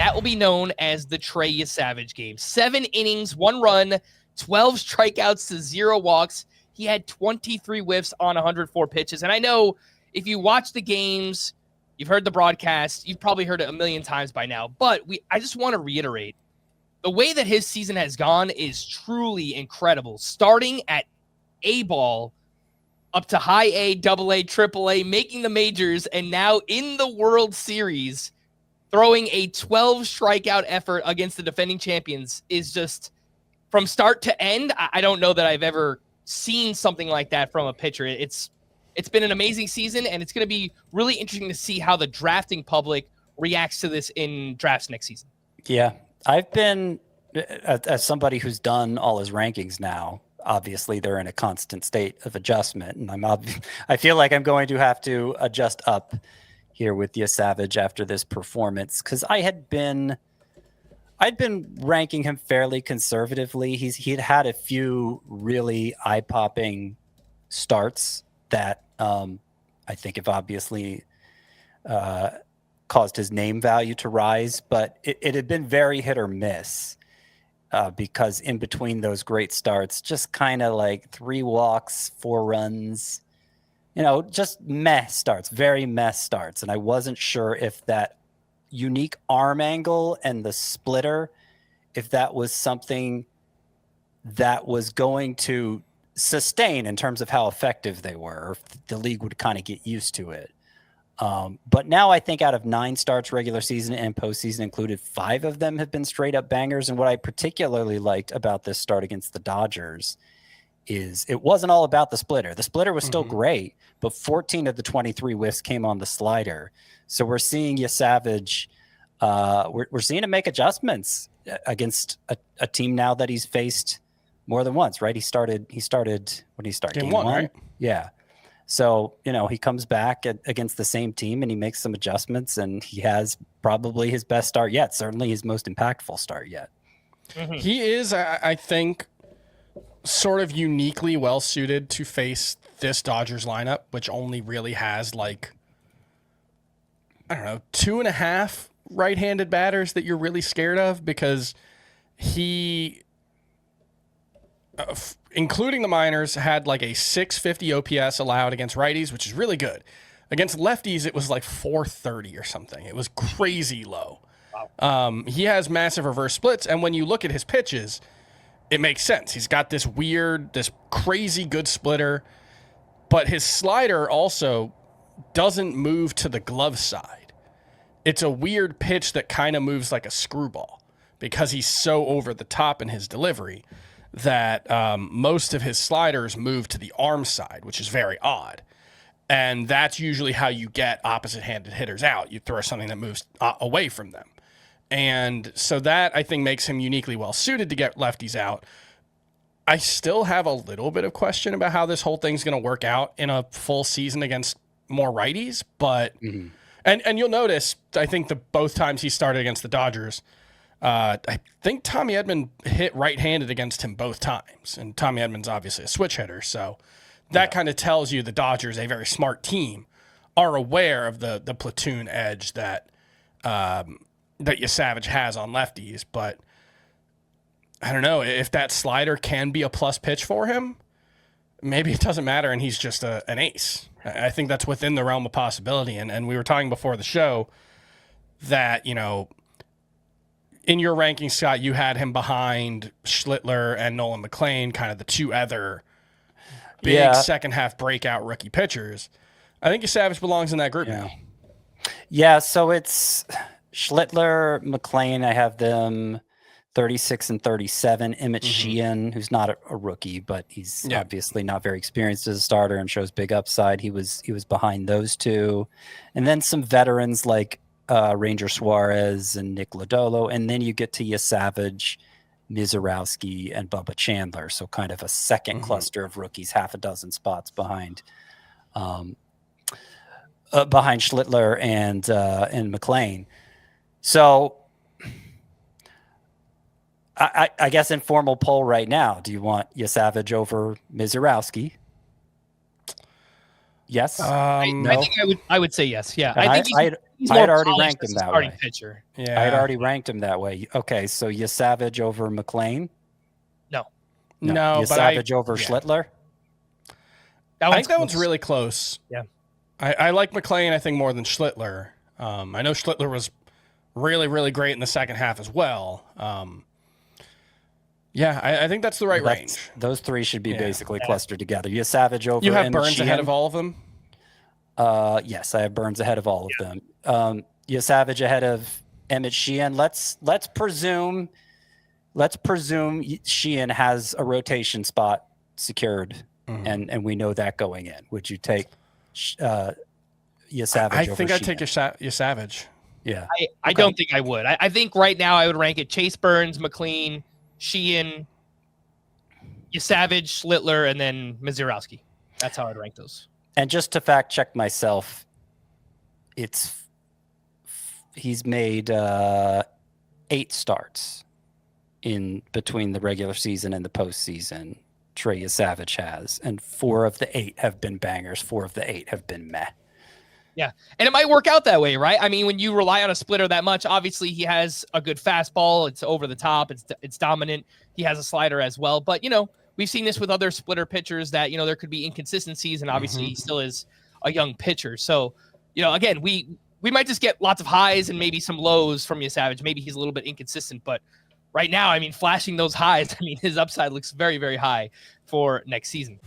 that will be known as the Trey Yesavage game. 7 innings, 1 run, 12 strikeouts to 0 walks. He had 23 whiffs on 104 pitches. And I know if you watch the games, you've heard the broadcast, you've probably heard it a million times by now. But I just want to reiterate, the way that his season has gone is truly incredible. Starting at A ball, up to high A, double A, triple A, making the majors, and now in the World Series, throwing a 12 strikeout effort against the defending champions is just, from start to end, I don't know that I've ever seen something like that from a pitcher. It's been an amazing season, and it's going to be really interesting to see how the drafting public reacts to this in drafts next season. Yeah, I've been, as somebody who's done all his rankings now, obviously they're in a constant state of adjustment, and I feel like I'm going to have to adjust up here with Yesavage after this performance, because I'd been ranking him fairly conservatively. He'd had a few really eye-popping starts that I think have obviously caused his name value to rise, but it had been very hit or miss. Because in between those great starts, just kind of like 3 walks, 4 runs, just meh starts, very mess starts. And I wasn't sure if that unique arm angle and the splitter, if that was something that was going to sustain in terms of how effective they were, or if the league would kind of get used to it. But now I think out of 9 starts regular season and postseason included, 5 of them have been straight up bangers. And what I particularly liked about this start against the Dodgers is it wasn't all about the splitter. The splitter was still great, but 14 of the 23 whiffs came on the slider. So we're seeing Yesavage, we're seeing him make adjustments against a team now that he's faced more than once, right? He started, when did he start? Game one, right? Yeah. So, he comes back against the same team and he makes some adjustments, and he has probably his best start yet, certainly his most impactful start yet. He is, I think, sort of uniquely well-suited to face this Dodgers lineup, which only really has 2.5 right-handed batters that you're really scared of, because he... including the minors, had a 650 OPS allowed against righties, which is really good. Against lefties, it was 430 or something. It was crazy low. Wow. He has massive reverse splits, and when you look at his pitches, it makes sense. He's got this crazy good splitter, but his slider also doesn't move to the glove side. It's a weird pitch that kind of moves like a screwball because he's so over the top in his delivery that most of his sliders move to the arm side, which is very odd. And that's usually how you get opposite-handed hitters out. You throw something that moves away from them. And so that, I think, makes him uniquely well-suited to get lefties out. I still have a little bit of question about how this whole thing's going to work out in a full season against more righties. But and you'll notice, I think both times he started against the Dodgers, I think Tommy Edman hit right-handed against him both times, and Tommy Edman's obviously a switch hitter, so that kind of tells you the Dodgers, a very smart team, are aware of the platoon edge that Yesavage has on lefties. But I don't know if that slider can be a plus pitch for him. Maybe it doesn't matter, and he's just an ace. I think that's within the realm of possibility. And we were talking before the show that in your ranking, Scott, you had him behind Schlittler and Nolan McLean, kind of the 2 other big second half breakout rookie pitchers. I think Yesavage belongs in that group now. Yeah, so it's Schlittler, McLean, I have them 36 and 37. Emmett Sheehan, who's not a rookie, but he's obviously not very experienced as a starter and shows big upside. He was behind those 2. And then some veterans like Ranger Suarez and Nick Lodolo, and then you get to Yesavage, Mizorowski, and Bubba Chandler. So kind of a second cluster of rookies, half a dozen spots behind Schlittler and McLean. So I guess informal poll right now. Do you want Yesavage over Mizorowski? Yes. I think I would say yes. Yeah, And He's I more had already polished ranked as him a that starting way. pitcher. Yeah. I had already ranked him that way. Okay, so Yesavage over McLean? No, but Yesavage over Schlittler? I think that one's really close. Yeah. I like McLean, I think, more than Schlittler. I know Schlittler was really, really great in the second half as well. I think that's the right range. Those three should be basically clustered together. Yesavage over You have Emmett Burns Sheehan. ahead of all of them? Yes, I have Burns ahead of all of them. Yesavage ahead of Emmett Sheehan. Let's presume Sheehan has a rotation spot secured, and we know that going in. Would you take Yesavage? I think over I'd take Yesavage. Yeah, I don't think I would. I think right now I would rank it Chase Burns, McLean, Sheehan, Yesavage, Schlittler, and then Mazeroski. That's how I'd rank those. And just to fact check myself, he's made 8 starts in between the regular season and the postseason. Trey Yesavage has, and 4 of the 8 have been bangers. 4 of the 8 have been meh. Yeah, and it might work out that way, right? I mean, when you rely on a splitter that much, obviously he has a good fastball. It's over the top. It's dominant. He has a slider as well. But, we've seen this with other splitter pitchers that, there could be inconsistencies, and obviously he still is a young pitcher. So, again, we might just get lots of highs and maybe some lows from Yesavage. Maybe he's a little bit inconsistent, but right now, I mean, flashing those highs, his upside looks very, very high for next season.